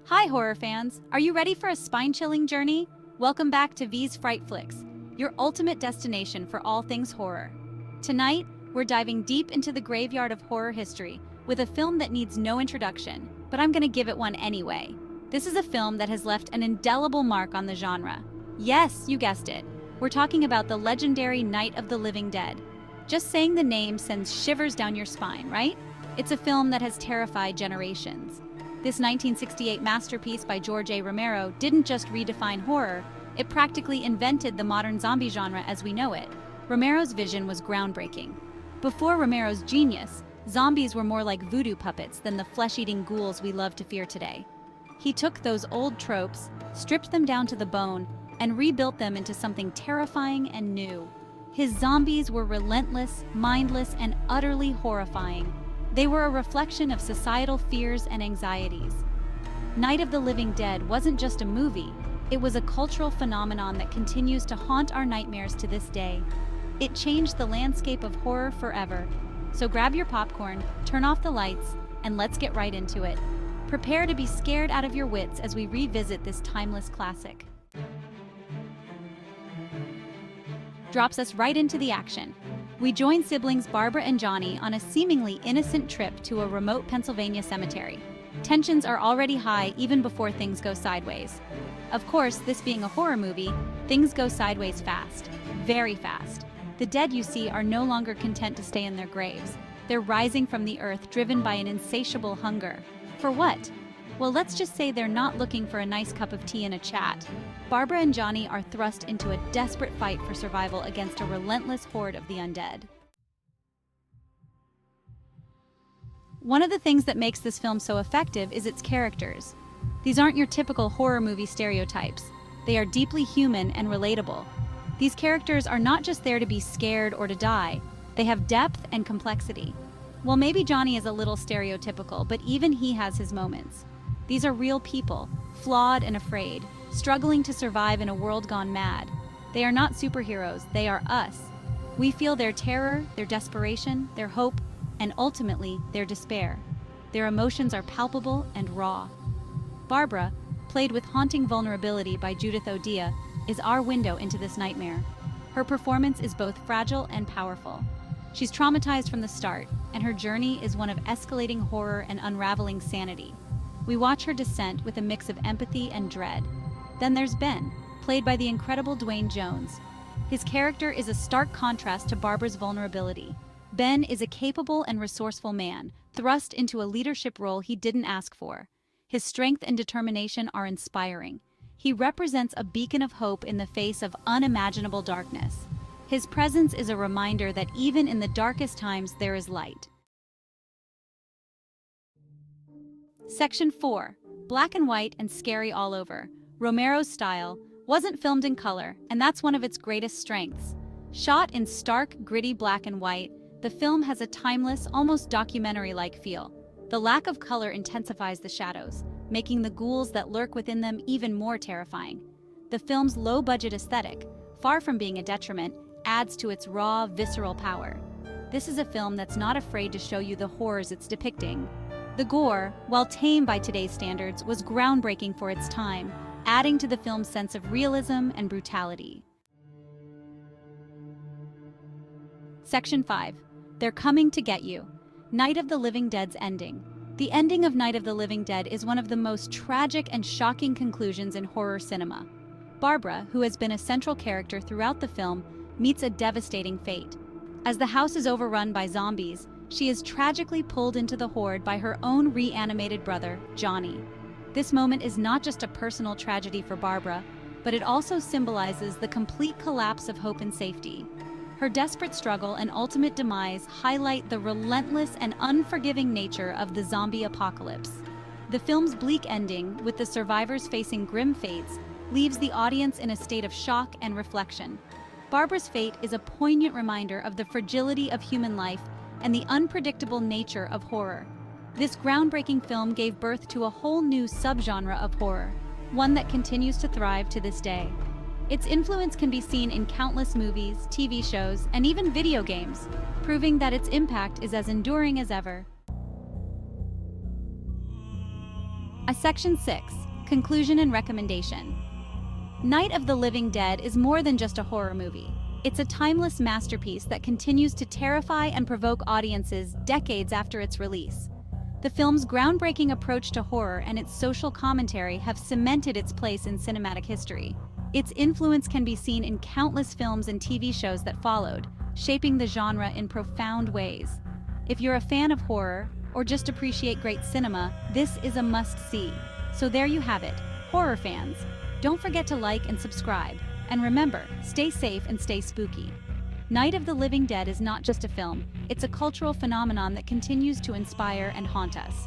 Hi horror fans, are you ready for a spine-chilling journey? Welcome back to V's Fright Flicks, your ultimate destination for all things horror. Tonight, we're diving deep into the graveyard of horror history with a film that needs no introduction, but I'm gonna give it one anyway. This is a film that has left an indelible mark on the genre. Yes, you guessed it. We're talking about the legendary Night of the Living Dead. Just saying the name sends shivers down your spine, right? It's a film that has terrified generations. This 1968 masterpiece by George A. Romero didn't just redefine horror, it practically invented the modern zombie genre as we know it. Romero's vision was groundbreaking. Before Romero's genius, zombies were more like voodoo puppets than the flesh-eating ghouls we love to fear today. He took those old tropes, stripped them down to the bone, and rebuilt them into something terrifying and new. His zombies were relentless, mindless, and utterly horrifying. They were a reflection of societal fears and anxieties. Night of the Living Dead wasn't just a movie, it was a cultural phenomenon that continues to haunt our nightmares to this day. It changed the landscape of horror forever. So grab your popcorn, turn off the lights, and let's get right into it. Prepare to be scared out of your wits as we revisit this timeless classic. Drops us right into the action. We join siblings Barbara and Johnny on a seemingly innocent trip to a remote Pennsylvania cemetery. Tensions are already high even before things go sideways. Of course, this being a horror movie, things go sideways fast, very fast. The dead you see are no longer content to stay in their graves. They're rising from the earth, driven by an insatiable hunger. For what? Well, let's just say they're not looking for a nice cup of tea and a chat. Barbara and Johnny are thrust into a desperate fight for survival against a relentless horde of the undead. One of the things that makes this film so effective is its characters. These aren't your typical horror movie stereotypes. They are deeply human and relatable. These characters are not just there to be scared or to die. They have depth and complexity. Well, maybe Johnny is a little stereotypical, but even he has his moments. These are real people, flawed and afraid, struggling to survive in a world gone mad. They are not superheroes, they are us. We feel their terror, their desperation, their hope, and ultimately, their despair. Their emotions are palpable and raw. Barbara, played with haunting vulnerability by Judith O'Dea, is our window into this nightmare. Her performance is both fragile and powerful. She's traumatized from the start, and her journey is one of escalating horror and unraveling sanity. We watch her descent with a mix of empathy and dread. Then there's Ben, played by the incredible Dwayne Jones. His character is a stark contrast to Barbara's vulnerability. Ben is a capable and resourceful man, thrust into a leadership role he didn't ask for. His strength and determination are inspiring. He represents a beacon of hope in the face of unimaginable darkness. His presence is a reminder that even in the darkest times there is light. Section 4. Black and white and scary all over. Romero's style wasn't filmed in color, and that's one of its greatest strengths. Shot in stark, gritty black and white, the film has a timeless, almost documentary-like feel. The lack of color intensifies the shadows, making the ghouls that lurk within them even more terrifying. The film's low-budget aesthetic, far from being a detriment, adds to its raw, visceral power. This is a film that's not afraid to show you the horrors it's depicting. The gore, while tame by today's standards, was groundbreaking for its time, adding to the film's sense of realism and brutality. Section 5. They're coming to get you. Night of the Living Dead's ending. The ending of Night of the Living Dead is one of the most tragic and shocking conclusions in horror cinema. Barbara, who has been a central character throughout the film, meets a devastating fate. As the house is overrun by zombies, she is tragically pulled into the horde by her own reanimated brother, Johnny. This moment is not just a personal tragedy for Barbara, but it also symbolizes the complete collapse of hope and safety. Her desperate struggle and ultimate demise highlight the relentless and unforgiving nature of the zombie apocalypse. The film's bleak ending, with the survivors facing grim fates, leaves the audience in a state of shock and reflection. Barbara's fate is a poignant reminder of the fragility of human life and the unpredictable nature of horror. This groundbreaking film gave birth to a whole new subgenre of horror, one that continues to thrive to this day. Its influence can be seen in countless movies, TV shows, and even video games, proving that its impact is as enduring as ever. Section 6. Conclusion and Recommendation. Night of the Living Dead is more than just a horror movie. It's a timeless masterpiece that continues to terrify and provoke audiences decades after its release. The film's groundbreaking approach to horror and its social commentary have cemented its place in cinematic history. Its influence can be seen in countless films and TV shows that followed, shaping the genre in profound ways. If you're a fan of horror, or just appreciate great cinema, this is a must-see. So there you have it, horror fans. Don't forget to like and subscribe. And remember, stay safe and stay spooky. Night of the Living Dead is not just a film, it's a cultural phenomenon that continues to inspire and haunt us.